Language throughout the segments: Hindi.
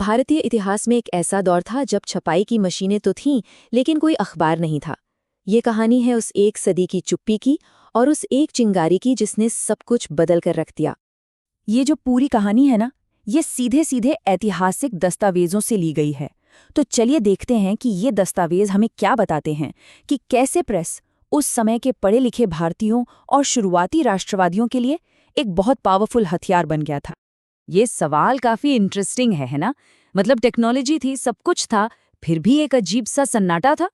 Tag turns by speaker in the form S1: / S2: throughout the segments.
S1: भारतीय इतिहास में एक ऐसा दौर था जब छपाई की मशीनें तो थीं, लेकिन कोई अखबार नहीं था। ये कहानी है उस एक सदी की चुप्पी की और उस एक चिंगारी की जिसने सब कुछ बदल कर रख दिया।
S2: ये जो पूरी कहानी है ना, ये सीधे सीधे ऐतिहासिक दस्तावेजों से ली गई है। तो चलिए देखते हैं कि ये दस्तावेज हमें क्या बताते हैं कि कैसे प्रेस उस समय के पढ़े लिखे भारतीयों और शुरुआती राष्ट्रवादियों के लिए एक बहुत पावरफुल हथियार बन गया था। ये सवाल काफी इंटरेस्टिंग है ना? मतलब टेक्नोलॉजी थी, सब कुछ था, फिर भी एक अजीब सा सन्नाटा था।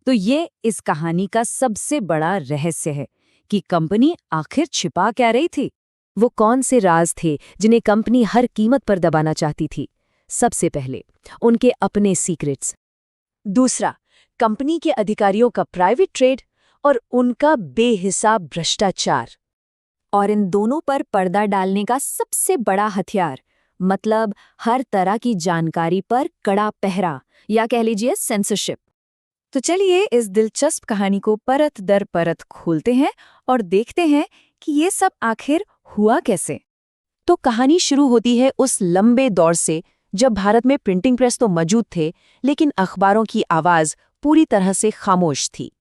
S2: तो ये इस कहानी का सबसे बड़ा रहस्य है कि कंपनी आखिर छिपा क्या रही थी।
S1: वो कौन से राज थे जिन्हें कंपनी हर कीमत पर दबाना चाहती थी? सबसे पहले, उनके अपने सीक्रेट्स। दूसरा, कंपनी के अधिकारियों का प्राइवेट ट्रेड और उनका बेहिसाब भ्रष्टाचार।
S2: और इन दोनों पर पर्दा डालने का सबसे बड़ा हथियार, मतलब हर तरह की जानकारी पर कड़ा पहरा, या कह लीजिए सेंसरशिप। तो चलिए इस दिलचस्प कहानी को परत दर परत खोलते हैं और देखते हैं कि ये सब आखिर हुआ कैसे।
S1: तो कहानी शुरू होती है उस लंबे दौर से जब भारत में प्रिंटिंग प्रेस तो मौजूद थे, लेकिन अखबारों की आवाज पूरी तरह से खामोश थी।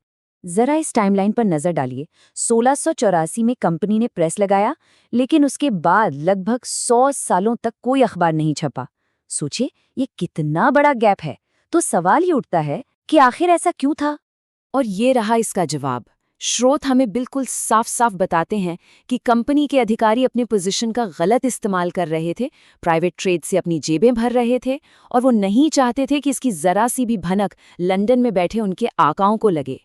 S1: जरा इस टाइमलाइन पर नजर डालिए। 1684 में कंपनी ने प्रेस लगाया, लेकिन उसके बाद लगभग 100 सालों तक कोई अखबार नहीं छपा। सोचिए, ये कितना बड़ा गैप है। तो सवाल ये उठता है कि आखिर ऐसा क्यों था?
S2: और ये रहा इसका जवाब। स्रोत हमें बिल्कुल साफ साफ बताते हैं कि कंपनी के अधिकारी अपने पोजीशन का गलत इस्तेमाल कर रहे थे, प्राइवेट ट्रेड से अपनी जेबें भर रहे थे, और वो नहीं चाहते थे कि इसकी जरा सी भी भनक लंदन में बैठे उनके आकाओं को लगे।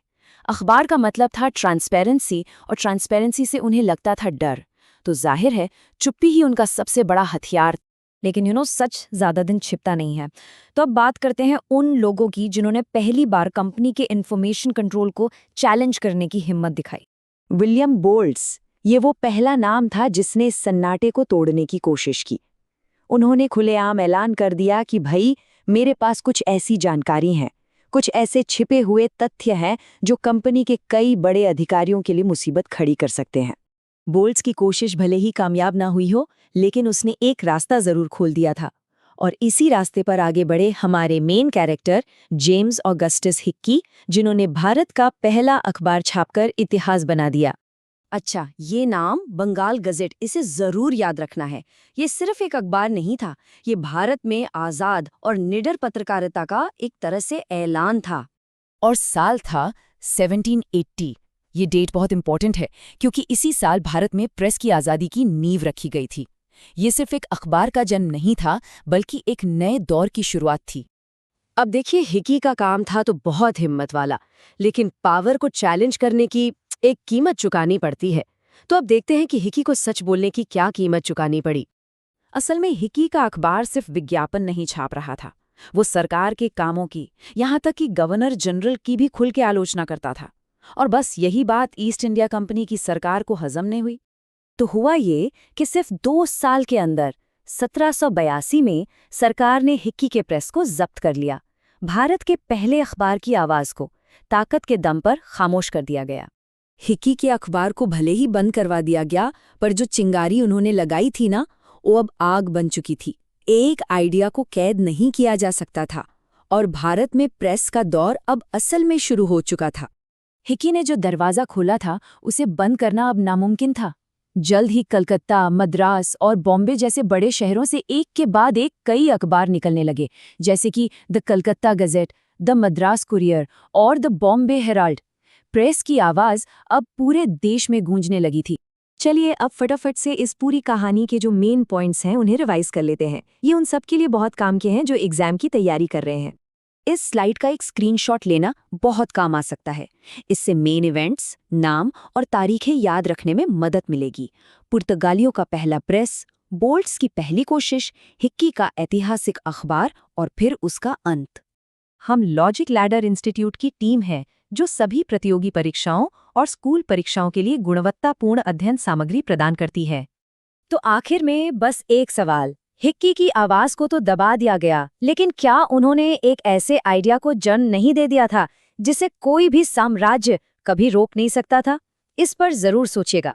S2: अखबार का मतलब था ट्रांसपेरेंसी, और ट्रांसपेरेंसी से उन्हें लगता था डर। तो जाहिर है चुप्पी ही उनका सबसे बड़ा हथियार। लेकिन सच ज्यादा दिन छिपता नहीं है। तो अब बात करते हैं उन लोगों की जिन्होंने पहली बार कंपनी के इंफॉर्मेशन कंट्रोल को चैलेंज करने की हिम्मत दिखाई।
S1: विलियम बोल्ट्स, ये वो पहला नाम था जिसने इस सन्नाटे को तोड़ने की कोशिश की। उन्होंने खुलेआम ऐलान कर दिया कि भाई, मेरे पास कुछ ऐसी जानकारी है, कुछ ऐसे छिपे हुए तथ्य हैं जो कंपनी के कई बड़े अधिकारियों के लिए मुसीबत खड़ी कर सकते हैं। बोल्ट्स की कोशिश भले ही कामयाब ना हुई हो, लेकिन उसने एक रास्ता जरूर खोल दिया था। और इसी रास्ते पर आगे बढ़े हमारे main character James Augustus Hickey, जिन्होंने भारत का पहला अखबार छापकर इतिहास बना दिया। अच्छा, ये नाम बंगाल गजेट, इसे जरूर याद रखना है। ये सिर्फ एक अखबार नहीं था, ये भारत में आजाद और निडर पत्रकारिता का एक तरह से ऐलान था।
S2: और साल था 1780। ये डेट बहुत इंपॉर्टेंट है क्योंकि इसी साल भारत में प्रेस की आज़ादी की नींव रखी गई थी। ये सिर्फ एक अखबार का जन्म नहीं था, बल्कि एक नए दौर की शुरुआत थी।
S1: अब देखिए, हिक्की का काम था तो बहुत हिम्मत वाला, लेकिन पावर को चैलेंज करने की एक कीमत चुकानी पड़ती है। तो अब देखते हैं कि हिक्की को सच बोलने की क्या कीमत चुकानी पड़ी। असल में हिक्की का अखबार सिर्फ विज्ञापन नहीं छाप रहा था, वो सरकार के कामों की, यहाँ तक कि गवर्नर जनरल की भी खुल के आलोचना करता था। और बस यही बात ईस्ट इंडिया कंपनी की सरकार को हजम नहीं हुई। तो हुआ ये कि सिर्फ 2 साल के अंदर 1782 में सरकार ने हिक्की के प्रेस को जब्त कर लिया। भारत के पहले अखबार की आवाज को ताकत के दम पर खामोश कर दिया गया। हिक्की के अखबार को भले ही बंद करवा दिया गया, पर जो चिंगारी उन्होंने लगाई थी ना, वो अब आग बन चुकी थी। एक आइडिया को कैद नहीं किया जा सकता था, और भारत में प्रेस का दौर अब असल में शुरू हो चुका था। हिक्की ने जो दरवाज़ा खोला था, उसे बंद करना अब नामुमकिन था। जल्द ही कलकत्ता, मद्रास और बॉम्बे जैसे बड़े शहरों से एक के बाद एक कई अखबार निकलने लगे, जैसे कि the Calcutta Gazette, the Madras Courier और द बॉम्बे हेराल्ड। प्रेस की आवाज़ अब पूरे देश में गूंजने लगी थी। चलिए अब फटाफट से इस पूरी कहानी के जो मेन पॉइंट्स हैं उन्हें रिवाइज कर लेते हैं। ये उन सब के लिए बहुत काम के हैं जो एग्जाम की तैयारी कर रहे हैं। इस स्लाइड का एक स्क्रीनशॉट लेना बहुत काम आ सकता है। इससे मेन इवेंट्स, नाम और तारीखें याद रखने में मदद मिलेगी। पुर्तगालियों का पहला प्रेस, बोल्ट्स की पहली कोशिश, हिक्की का ऐतिहासिक अखबार और फिर उसका अंत। हम लॉजिक लैडर इंस्टीट्यूट की टीम है जो सभी प्रतियोगी परीक्षाओं और स्कूल परीक्षाओं के लिए गुणवत्तापूर्ण अध्ययन सामग्री प्रदान करती है। तो आखिर में बस एक सवाल, हिक्की की आवाज को तो दबा दिया गया, लेकिन क्या उन्होंने एक ऐसे आइडिया को जन्म नहीं दे दिया था जिसे कोई भी साम्राज्य कभी रोक नहीं सकता था? इस पर जरूर सोचिएगा।